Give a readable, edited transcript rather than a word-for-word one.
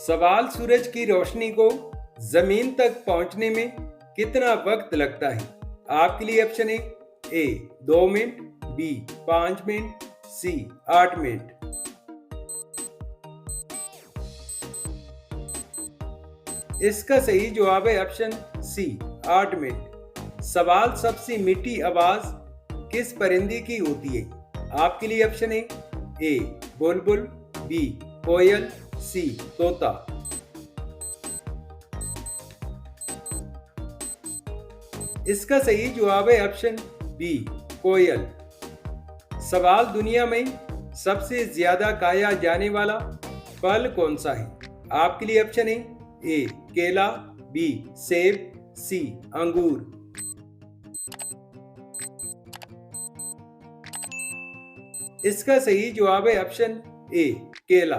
सवाल सूरज की रोशनी को जमीन तक पहुंचने में कितना वक्त लगता है? आपके लिए option A 2 minute, B 5 minute, C 8 minute. इसका सही जवाब है ऑप्शन सी 8 मिनट। सवाल सबसे मीठी आवाज किस परिंदे की होती है? आपके लिए ऑप्शन है ए बुलबुल, बी कोयल, सी तोता। इसका सही जवाब है ऑप्शन बी कोयल। सवाल दुनिया में सबसे ज्यादा खाया जाने वाला फल कौन सा है? आपके लिए ऑप्शन है ए केला, बी सेब, सी अंगूर। इसका सही जवाब है ऑप्शन ए केला।